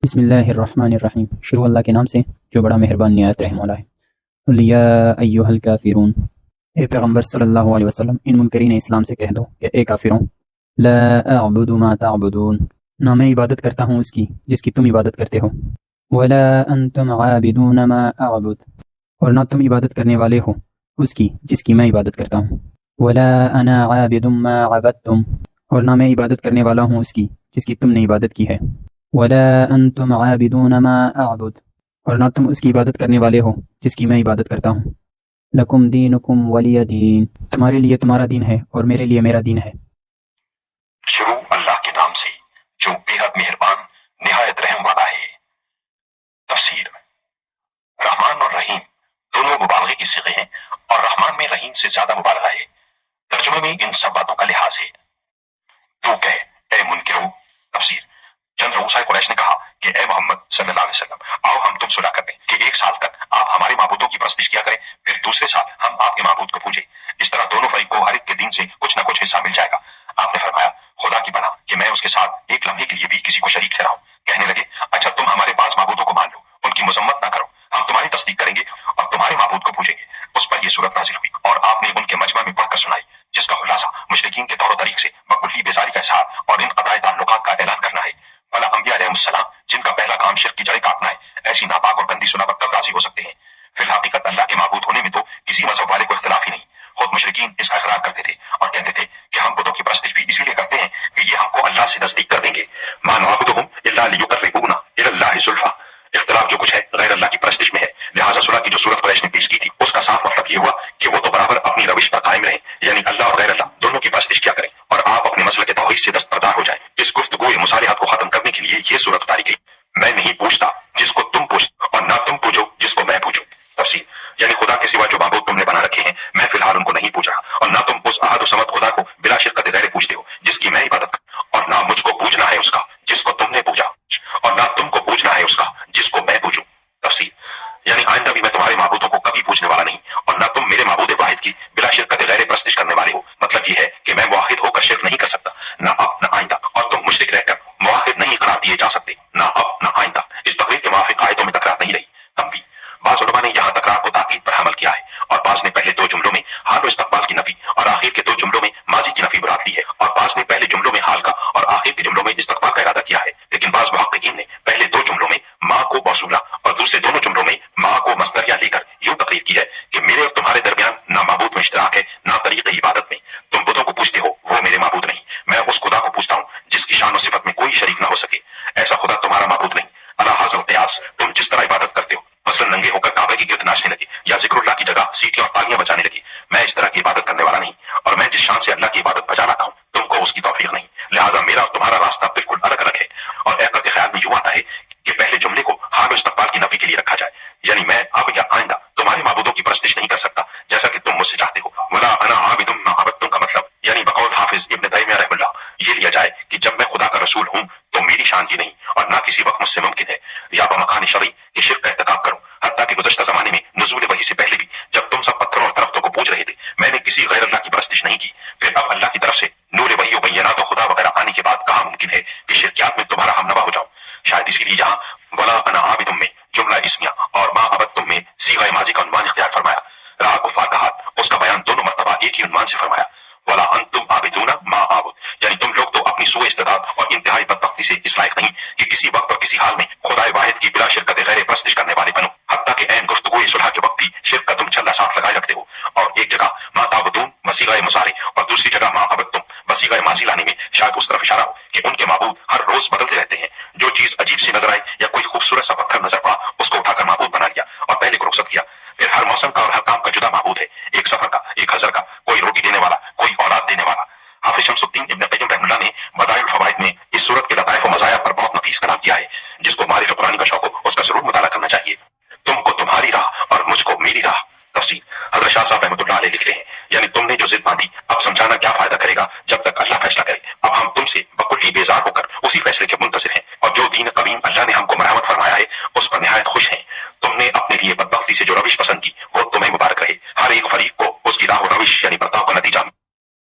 بسم اللہ الرحمن الرحیم، شروع اللہ کے نام سے جو بڑا مہربان نہایت رحم والا ہے۔ قل یا ایھا الکافرون، اے پیغمبر صلی اللہ علیہ وسلم ان منکرین اسلام سے کہہ دو کہ اے کافروں، لا اعبد ما تعبدون، نہ میں عبادت کرتا ہوں اس کی جس کی تم عبادت کرتے ہو، ولا انتم عابدون ما اعبد، اور نہ تم عبادت کرنے والے ہو اس کی جس کی میں عبادت کرتا ہوں، ولا انا عابد ما عبدتم، اور نہ میں عبادت کرنے والا ہوں اس کی جس کی تم نے عبادت کی ہے، ولا انتم عابدون ما اعبد، اور نہ تم اس کی عبادت کرنے والے ہو جس کی میں عبادت کرتا ہوں، لکم دینکم ولی دین، تمہارے لیے تمہارا دین ہے اور میرے لیے میرا دین ہے۔ شروع اللہ کے نام سے جو بے حد مہربان نہایت رحم والا ہے۔ تفسیر، رحمان اور رحیم دونوں مبالغے کی صیغے ہیں اور رحمان میں رحیم سے زیادہ مبالغہ ہے۔ ترجمے میں ان سب باتوں کا لحاظ ہے۔ تو کہے اے منکرو، تفسیر، چند رؤسائے قریش نے کہا کہ اے محمد صلی اللہ علیہ وسلم، آؤ ہم تم صلح کر لیں کہ ایک سال تک آپ ہمارے معبودوں کی پرستش کیا کریں، پھر دوسرے سال ہم آپ کے معبود کو پوجیں، اس طرح دونوں فریق کو ہر ایک کے دین سے کچھ نہ کچھ حصہ مل جائے گا۔ آپ نے فرمایا خدا کی پناہ کہ میں اس کے ساتھ ایک لمحے کے لیے بھی کسی کو شریک ٹھہراؤں۔ کہنے لگے اچھا تم ہمارے پاس معبودوں کو مان لو، ان کی مذمت نہ کرو، ہم تمہاری تصدیق کریں گے اور تمہارے معبود کو پوجیں گے۔ اس پر یہ صورت نازل ہوئی اور آپ نے ان کے مجمع میں پڑھ کر سنائی، جس کا خلاصہ مشرکین کے طور و طریق سے بکلی بیزاری کا اظہار اور ان قطع تعلقات کا اعلان کرنا ہے۔ بھلا انبیاء علیہ السلام جن کا پہلا کام شرک کی جڑیں کاٹنا ہے، ایسی ناپاک اور گندی صلح پر کب راضی ہو سکتے ہیں؟ فی الحقیقت اللہ کے معبود ہونے میں تو کسی مذہب والے کو اختلاف ہی نہیں۔ خود مشرکین اس کا اقرار کرتے تھے اور کہتے تھے کہ ہم بتوں کی پرستش بھی اسی لیے کرتے ہیں کہ یہ ہم کو اللہ سے نزدیک کر دیں گے۔ ما نعبدہم الا لیقربونا الی اللہ زلفی، اختلاف جو کچھ ہے غیر اللہ کی پرستش میں ہے، لہٰذا صلح کی جو صورت قریش نے پیش کی تھی اس کا صاف مطلب یہ ہوا کہ وہ تو برابر اپنی روش پر قائم رہیں، یعنی اللہ اور غیر اللہ دونوں کی پرستش کیا کریں اور آپ اپنے مسئلے کے توحید سے دستبردار ہو جائیں۔ اس گفتگو مصالحات کو ختم کرنے کے لیے یہ صورت اتاری گئی، میں نہیں پوچھتا جس کو تم پوچھتے اور نہ تم پوجو جس کو میں پوجوں۔ تفسیر، یعنی خدا کے سوا جو معبود تم نے بنا رکھے ہیں میں فی الحال ان کو نہیں پوچھ رہا، اور نہ تم اس احد و صمد خدا کو بلا شرکت غیر پوچھتے ہو جس کی میں عبادت کروں، اور نہ مجھ کو پوجنا ہے اس کا جس کو تم نے پوجا، اور نہ تم کو پوجنا ہے اس کا جس کو میں پوجوں۔ تفسیر، یعنی آئندہ بھی میں تمہارے معبودوں کو کبھی پوچھنے والا نہیں، اور نہ تم میرے معبود واحد کی بلا شرکت غیر پرستش کرنے والے ہو۔ مطلب یہ ہے کہ میں واحد ہو کر شرک نہیں کر سکتا، نہ اب نہ آئندہ، اور تم مشرک رہ کر واحد نہیں قرار دیے جا سکتے، نہ اب نہ آئندہ۔ اس تقریر کے موافق آیتوں میں تکرار نہیں رہی۔ تنبیہ، بعض علماء نے یہاں تکرار کو تاکید پر حمل کیا ہے اور بعض نے پہلے دو جملوں میں حال و استقبال کی نفی اور آخر کے دو جملوں میں ماضی کی نفی مراد لی ہے، اور بعض نے پہلے جملوں میں حال کا اور آخر کے جملوں میں استقبال کا ارادہ کیا ہے، لیکن بعض محققین نے پہلے دو جملوں میں ماں کو موصولہ اور دوسرے دونوں جملوں میں ماں کو مصدریہ لے کر یوں تقریر کی ہے کہ میرے اور تمہارے درمیان نہ معبود میں اشتراک ہے نہ طریق عبادت میں، تم بتوں کو پوچھتے ہو وہ میرے معبود نہیں، میں اس خدا کو پوچھتا ہوں جس کی شان و صفت میں کوئی شریک نہ ہو سکے، ایسا خدا تمہارا معبود نہیں۔ اللہ حاضر قیاس، تم جس طرح عبادت کرتے ہو، مثلا ننگے ہو کر کعبے کی گرد ناچنے لگے یا ذکر اللہ کی جگہ سیٹیاں اور تالیاں بجانے لگے، میں اس طرح کی عبادت کرنے والا نہیں، اور میں جس شان سے اللہ کی عبادت بجا لاتا ہوں تم کو اس کی توفیق نہیں، لہٰذا میرا اور تمہارا راستہ بالکل الگ الگ ہے۔ اور احقاق خیال میں یوں آتا ہے کہ پہلے جملے کو حال و استقبال کی نفی کے لیے رکھا جائے، یعنی میں اب یا آئندہ تمہارے معبودوں کی پرستش نہیں کر سکتا جیسا کہ تم مجھ سے چاہتے ہو۔ ولا انا عابد ما عبدتم کا مطلب یعنی بقول حافظ ابن تیمیہ رحمہ اللہ یہ لیا جائے کہ جب میں خدا کا رسول ہوں تو میری شان یہ نہیں اور نہ کسی وقت مجھ سے ممکن ہے یا بمکان شرعی کہ شرک کا ارتکاب کروں، حتیٰ کہ گزشتہ زمانے میں نزول وحی سے پہلے بھی جب تم سب پتھروں اور درختوں کو پوج رہے تھے میں نے کسی غیر اللہ کی پرستش نہیں کی، پھر اب اللہ کی طرف سے نور وحی و بینات و خدا وغیرہ آنے کے بعد کہاں ممکن ہے کہ شرکیات میں تمہارا ہم نوا ہو جاؤں؟ شاید اسی لیے یہاں ولا انا عابد میں جملہ اسمیہ اور ما عبدتم میں صیغہ ماضی کا عنوان اختیار فرمایا، رہا کفار کا حال، اس کا بیان دونوں مرتبہ ایک ہی عنوان سے فرمایا، ولا انتم عابدون ما اعبد، یعنی تم لوگ تو اپنی سوء استعداد اور انتہائی بدبختی سے اس لائق نہیں کہ کسی وقت اور کسی حال میں خدا واحد کی بلا شرکت غیر پرستش کرنے والے بنو، حتیٰ کہ عین گفتگو صلح کے وقت بھی شرک کا تم چھلا ساتھ لگائے رکھتے ہو، اور ایک جگہ ما تعبدون وصیغہ مضارع اور دوسری جگہ ما عبدتم وصیغہ ماضی لانے میں شاید اس طرف اشارہ ہو کہ ان کے معبود ہر روز بدلتے رہتے ہیں، جو چیز عجیب سی نظر آئی یا کوئی خوبصورت سا پتھر نظر پڑا اس کو اٹھا کر معبود بنا لیا اور پہلے کو رخصت کیا، پھر ہر موسم کا اور ہر کام کا جدا معبود ہے، ایک سفر کا، ایک حضر کا، کوئی روٹی دینے والا، کوئی اولاد دینے والا۔ حافظ شمس الدین ابن قیم رحمہ اللہ نے بدائع الفوائد میں اس صورت کے لطائف و مزایا پر بہت نفیس کلام کیا ہے، جس کو معرفت قرآن کا شوق ہو اس کا ضرور مطالعہ کرنا چاہیے۔ تم کو تمہاری راہ اور مجھ کو میری راہ۔ تفسیر، حضرت شاہ صاحب رحمۃ اللہ علیہ لکھتے ہیں یعنی تم نے جو ضد باندھی اب سمجھانا کیا فائدہ کرے گا جب تک اللہ فیصلہ کرے، اب ہم تم سے بکلی بیزار ہو کر اسی فیصلے کے منتظر ہیں، اور جو دین قویم اللہ نے ہم کو مرحمت فرمایا ہے اس پر نہایت خوش ہیں۔ تم نے اپنے لیے بدبختی سے جو روش پسند کی وہ تمہیں مبارک رہے، ہر ایک فریق کو اس کی راہ و روش یعنی برتاؤ کا نتیجہ